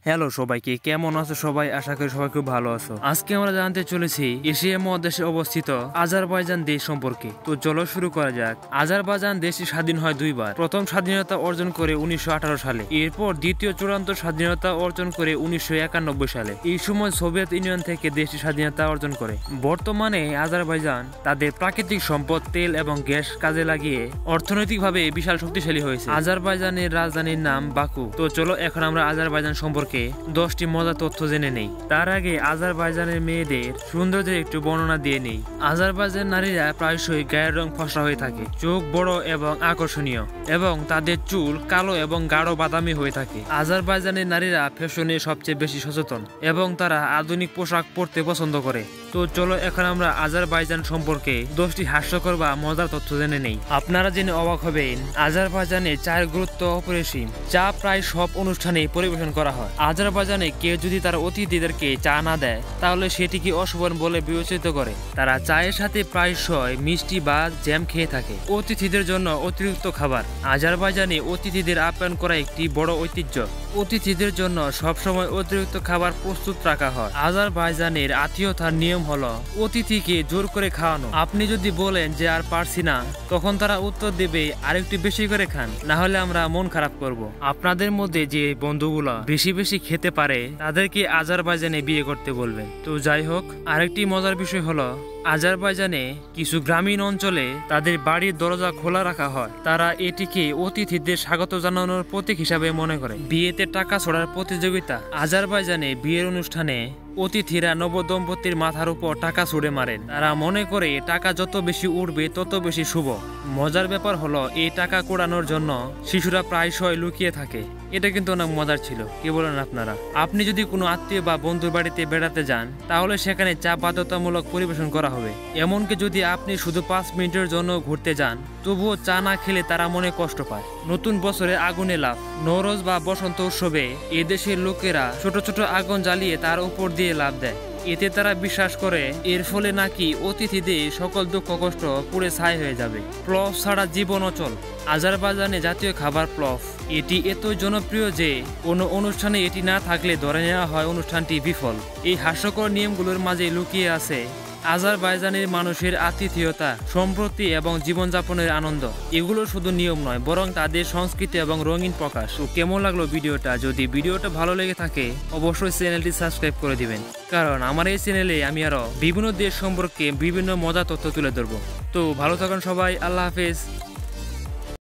Hello সবাইকে, কেমন আছো সবাই? আশা করি সবাই খুব ভালো আছো। আজকে আমরা জানতে চলেছি এশিয়া মহাদেশে অবস্থিত আজারবাইজান দেশ সম্পর্কে। তো চলো শুরু করা যাক। আজারবাইজান দেশটি স্বাধীন হয় দুইবার। প্রথম স্বাধীনতা অর্জন করে 1918 সালে, এরপর দ্বিতীয় চূড়ান্ত স্বাধীনতা অর্জন করে 1991 সালে। এই সময় সোভিয়েত ইউনিয়ন থেকে দেশটি স্বাধীনতা অর্জন করে। বর্তমানে আজারবাইজান তাদের প্রাকৃতিক সম্পদ তেল এবং গ্যাস কাজে লাগিয়ে অর্থনৈতিকভাবে বিশাল শক্তিশালী হয়েছে। আজারবাইজানের রাজধানীর নাম বাকু। তো চলো এখন আমরা আজারবাইজান সম্পর্কে 10টি মজার তথ্য জেনে নেই। তার আগে আজারবাইজানের মেয়েদের সৌন্দর্যের একটু বর্ণনা দিয়ে নেই। আজারবাইজান নারীরা প্রায়শই গায়ের রং ফর্সা হয়ে থাকে, চোখ বড় এবং আকর্ষণীয়, এবং তাদের চুল কালো এবং গাঢ় বাদামি হয়ে থাকে। আজারবাইজানের নারীরা ফ্যাশনে সবচেয়ে বেশি সচেতন এবং তারা আধুনিক পোশাক পরতে পছন্দ করে। তো চলো এখন আমরা আজারবাইজান সম্পর্কে 10টি হাস্যকর বা মজার তথ্য জেনে নেই। আপনারা জেনে অবাক হবেন, আজারবাইজানে চায়ের গুরুত্ব অপরিসীম। চা প্রায় সব অনুষ্ঠানে পরিবেশন করা হয়। আজারবাইজানে কেউ যদি তার অতিথিদেরকে চা না দেয় তাহলে সেটিকে অশোভন বলে বিবেচিত করে। তারা চায়ের সাথে প্রায়শই মিষ্টি বা জ্যাম খেয়ে থাকে। অতিথিদের জন্য অতিরিক্ত খাবার। আজারবাইজানে অতিথিদের আপ্যায়ন করা একটি বড় ঐতিহ্য। অতিথিদের জন্য সবসময় অতিরিক্ত খাবার প্রস্তুত রাখা হয়। আজারবাইজানের আত্মীয়তার নিয়ম হলো অতিথিকে জোর করে খাওয়ানো। আপনি যদি বলেন যে আর পারছি না, তখন তারা উত্তর দেবে আরেকটু বেশি করে খান, না হলে আমরা মন খারাপ করব। আপনাদের মধ্যে যে বন্ধুগুলো বেশি বেশি খেতে পারে তাদেরকে আজারবাইজানে বিয়ে করতে বলবেন। তো যাই হোক, আরেকটি মজার বিষয় হলো আজারবাইজানে কিছু গ্রামীণ অঞ্চলে তাদের বাড়ির দরজা খোলা রাখা হয়। তারা এটিকে অতিথিদের স্বাগত জানানোর প্রতীক হিসাবে মনে করে। বিয়েতে টাকা ছড়ার প্রতিযোগিতা। আজারবাইজানে বিয়ের অনুষ্ঠানে অতিথিরা নবদম্পতির মাথার উপর টাকা ছুড়ে মারেন। তারা মনে করে টাকা যত বেশি উঠবে তত বেশি শুভ। মজার ব্যাপার হলো এই টাকা কুড়ানোর জন্য শিশুরা প্রায়শই লুকিয়ে থাকে। এটা কিন্তু অনেক মজার ছিল, কি বলেন আপনারা? আপনি যদি কোনো আত্মীয় বা বন্ধুর বাড়িতে বেড়াতে যান তাহলে সেখানে চা বাধ্যতামূলক পরিবেশন করা হবে। এমনকি যদি আপনি শুধু 5 মিনিটের জন্য ঘুরতে যান, তবুও চা না খেলে তারা মনে কষ্ট পায়। নতুন বছরে আগুনে লাফ। নওরোজ বা বসন্ত উৎসবে এদেশের লোকেরা ছোট ছোট আগুন জ্বালিয়ে তার উপর দিয়ে লাফ দেয়। এতে তারা বিশ্বাস করে এর ফলে নাকি অতিথিদের সকল দুঃখ কষ্ট পুড়ে ছাই হয়ে যাবে। প্লভ ছাড়া জীবন অচল। আজারবাইজানে জাতীয় খাবার প্লভ। এটি এত জনপ্রিয় যে কোনো অনুষ্ঠানে এটি না থাকলে ধরে নেওয়া হয় অনুষ্ঠানটি বিফল। এই হাস্যকর নিয়মগুলোর মাঝে লুকিয়ে আছে আজারবাইজানের মানুষের আতিথেয়তা, সম্প্রীতি এবং জীবনযাপনের আনন্দ। এগুলো শুধু নিয়ম নয়, বরং তাদের সংস্কৃতি এবং রঙিন প্রকাশ। তো কেমন লাগলো ভিডিওটা? যদি ভিডিওটা ভালো লেগে থাকে অবশ্যই চ্যানেলটি সাবস্ক্রাইব করে দিবেন, কারণ আমার এই চ্যানেলে আমি আরো বিভিন্ন দেশ সম্পর্কে বিভিন্ন মজার তথ্য তুলে ধরবো। তো ভালো থাকুন সবাই, আল্লাহ হাফেজ।